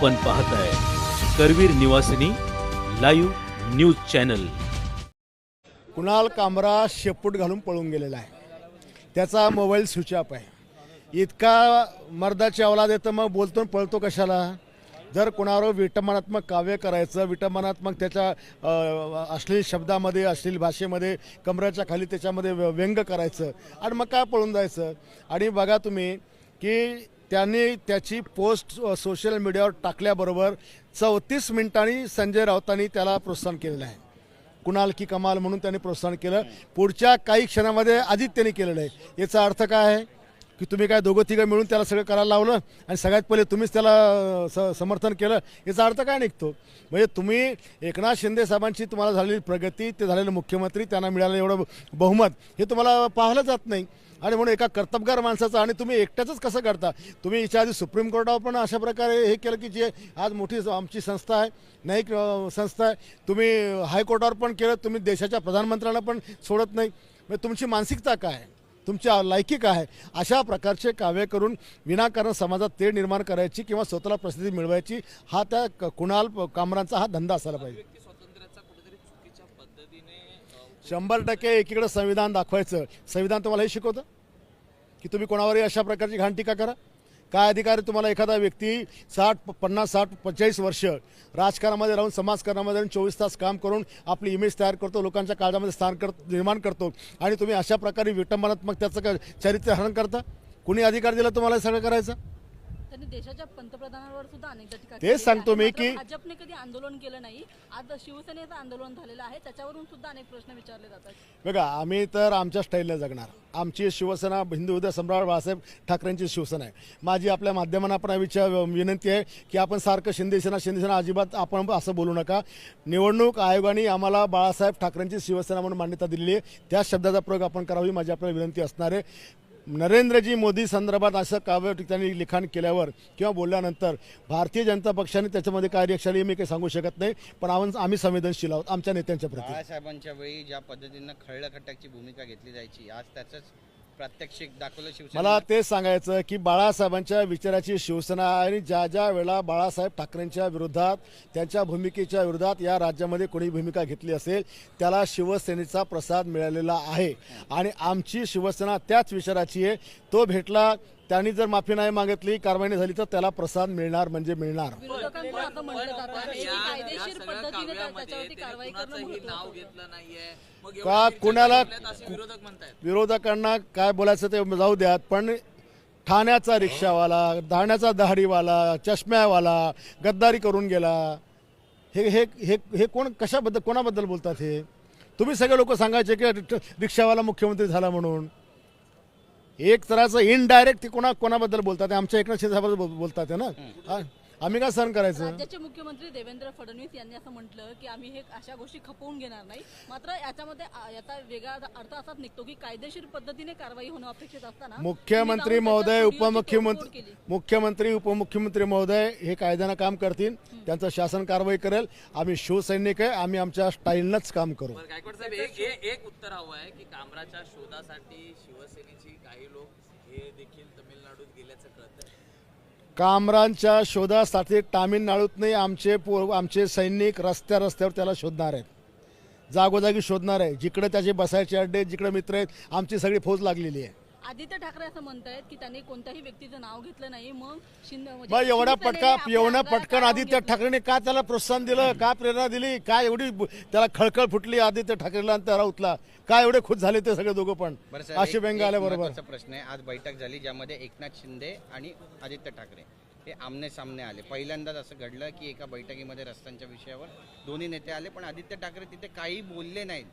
आपण पाहताय Karveer Nivasini live news channel. Kunal Kamra शेपूट घालून पळून गेलेला आहे, त्याचा मोबाईल स्विच ऑफ आहे। इतका मर्दाची औलाद येतं मग बोलतो पळतो कशाला? जर कुणावर विटंबनात्मक काव्य करायचं, विटंबनात्मक त्याच्या अश्लील शब्दामध्ये अश्लील भाषेमध्ये कमरेच्या खाली त्याच्यामध्ये व्यंग करायचं आणि मग काय पळून जायचं। आणि बघा तुम्ही की त्यांनी त्याची पोस्ट सोशल मीडियावर टाकल्याबरोबर 34 मिनिटांनी संजय राऊतांनी त्याला प्रोत्साहन केलेलं आहे। कुणाल की कमाल म्हणून त्यांनी प्रोत्साहन केलं। पुढच्या काही क्षणामध्ये आदित्यने केलेलं आहे। याचा अर्थ काय आहे की तुम्ही काय दोघं तिघं मिळून त्याला सगळं करायला लावलं आणि सगळ्यात पहिले तुम्हीच त्याला समर्थन केलं। याचा अर्थ काय निघतो? म्हणजे तुम्ही एकनाथ शिंदे साहेबांची तुम्हाला झालेली प्रगती, ते झालेले मुख्यमंत्री, त्यांना मिळालेलं एवढं बहुमत हे तुम्हाला पाहिलं जात नाही। आणि म्हणून एका कर्तबगार माणसाचं आणि तुम्ही एकट्याच कसं करता? तुम्ही याच्या आधी सुप्रीम कोर्टावर पण अशा प्रकारे हे केलं की जे आज मोठी आमची संस्था आहे, न्यायिक संस्था आहे, तुम्ही हायकोर्टावर पण केलं, तुम्ही देशाच्या प्रधानमंत्र्यांना पण सोडत नाही। म्हणजे तुमची मानसिकता काय आहे, तुमची लायकी काय आहे? अशा प्रकारचे काव्य करून विनाकारण समाजात तेढ निर्माण करायची किंवा स्वतःला प्रसिद्धी मिळवायची हा त्या कुणाल कामरांचा हा धंदा असायला पाहिजे। 100% एकीकडे संविधान दाखवायचं। संविधान तुम्हाला हे शिकवतं की तुम्ही कोणावरही अशा प्रकारची घाण टीका करा? काय अधिकार आहे तुम्हाला? एखादा व्यक्ती 60, 50, 60, 45 वर्ष राजकारणामध्ये राहून समाजकारणामध्ये राहून 24 तास काम करून आपली इमेज तयार करतो, लोकांच्या काळजामध्ये स्थान निर्माण करतो आणि तुम्ही अशा प्रकारे विटंबनात्मक त्याचं चरित्रहरण करता? कुणी अधिकार दिला तुम्हाला हे सगळं करायचं? त्यांनी देशाच्या पंतप्रधानांवर सुद्धा अनेकदा टीका तेच सांगतो मी की भाजपने कधी आंदोलन केलं नाही। आज शिवसेनेचं आंदोलन झालेलं आहे, त्याच्यावरून सुद्धा अनेक प्रश्न विचारले जातात। बघा, आम्ही तर आमच्या स्टाईलने जगणार। आमची शिवसेना हिंदू हृदय सम्राट बाळासाहेब ठाकरेंची शिवसेना आहे। माझी आपल्या माध्यमांना पण विनंती आहे की आपण सारखं शिंदेसेना अजिबात आपण असं बोलू नका। निवडणूक आयोगाने आम्हाला बाळासाहेब ठाकरेंची शिवसेना म्हणून मान्यता दिलेली आहे, त्या शब्दाचा प्रयोग आपण करावी माझी आपल्याला विनंती असणार आहे। नरेंद्रजी मोदी संदर्भात असं काव्य त्यांनी लिखाण केल्यावर किंवा बोलल्यानंतर भारतीय जनता पक्षाने त्याच्यामध्ये काय रिएक्शन मी काही सांगू शकत नाही, पण आम्ही संवेदनशील आहोत आमच्या नेत्यांच्या प्रती। बाळासाहेबांच्या वेळी ज्या पद्धतीनं खळखटाची भूमिका घेतली जायची, आज त्याचंच प्रात्यक्षिक दाखवलं शिवसेना। मला तेच सांगायचं की बाळासाहेबांच्या विचाराची शिवसेना आणि ज्या ज्या वेळेला बाळासाहेब ठाकरेंच्या विरोधात, त्यांच्या भूमिकेच्या विरोधात या राज्यामध्ये कोणी भूमिका घेतली असेल त्याला शिवसेनेचा प्रसाद मिळालेला आहे आणि आमची शिवसेना त्याच विचाराची आहे। तो भेटला, त्यांनी जर माफी नाही मागितली, कारवाई नाही झाली तर त्याला प्रसाद मिळणार म्हणजे मिळणार। विरोधकांचं असं म्हटलं जातं की कायदेशीर पद्धतीने त्याच्यावरती कारवाई करणं महत्त्वाचं का कुणाला विरोधकांना काय बोलायचं ते जाऊ द्यात, पण ठाण्याचा रिक्षावाला, धाण्याचा दहाडीवाला, चष्म्यावाला गद्दारी करून गेला, हे हे हे हे कोण कशाबद्दल कोणाबद्दल बोलतात? हे तुम्ही सगळे लोक सांगायचे की रिक्षावाला मुख्यमंत्री झाला म्हणून। एक तराचं इनडायरेक्ट ते कोणाबद्दल बोलतात? आमच्या एकनाथ शिंदे साहेबांबद्दल बोलतात ना। आम्ही काय सहन करायचं? राज्याचे मुख्यमंत्री देवेंद्र फडणवीस यांनी असं म्हटलं की आम्ही हे अशा गोष्टी खपवून घेणार नाही। मात्र याच्यामध्ये याचा वेगळा अर्थ असाच निघतो की कायदेशीर पद्धतीने कारवाई होणं अपेक्षित असताना मुख्यमंत्री महोदय, उपमुख्यमंत्री महोदय हे कायद्यानं काम करतील, त्यांचं शासन कारवाई करेल। आम्ही शिवसैनिक आहे, आम्ही आमच्या स्टाईलनंच काम करू। गायकवाड साहेब, एक उत्तर हवं आहे की कामराच्या शोधासाठी शिवसेनेची काही लोक हे देखील तमिळनाडूत गेल्याचं कळतं। कामरांच्या शोधासाठी तामिळनाडूत नाही, आमचे सैनिक रस्त्यावर त्याला शोधणार आहेत, जागोजागी शोधणार आहे। जिकडे त्याचे बसायचे अड्डे, जिकडे मित्र आहेत, आमची सगळी फौज लागलेली आहे। आदित्य ठाकरे असं म्हणतायत की त्यांनी कोणत्याही व्यक्तीचं नाव घेतलं नाही, मग एवढ्या पटकन आदित्य ठाकरेने का त्याला प्रोत्साहन दिलं, का प्रेरणा दिली, काय एवढी त्याला खळखळ फुटली आदित्य ठाकरेला आणि त्या राऊतला? काय एवढे खुश झाले ते सगळे दोघं पण अशी बेंग आल्याबरोबर? प्रश्न आहे, आज बैठक झाली ज्यामध्ये एकनाथ शिंदे आणि आदित्य ठाकरे हे आमने सामने आले। पहिल्यांदाच असं घडलं की एका बैठकीमध्ये रस्त्यांच्या विषयावर दोन्ही नेते आले, पण आदित्य ठाकरे तिथे काही बोलले नाहीत।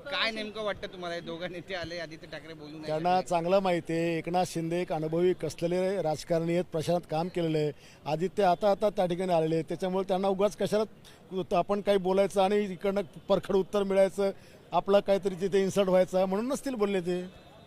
काय नेमकं वाटतं तुम्हाला? हे दोघं नेते आले, आदित्य ठाकरे बोलून त्यांना चांगलं माहिती आहे एकनाथ शिंदे एक अनुभवी कसलेले राजकारणी आहेत, प्रशांत काम केलेलं आहे। आदित्य आता त्या ठिकाणी आलेले आहेत, त्याच्यामुळे त्यांना उगाच कशाला आपण काही बोलायचं आणि इकडनं परखड उत्तर मिळायचं, आपलं काहीतरी तिथे इन्सल्ट व्हायचं म्हणून नसतील बोलले ते।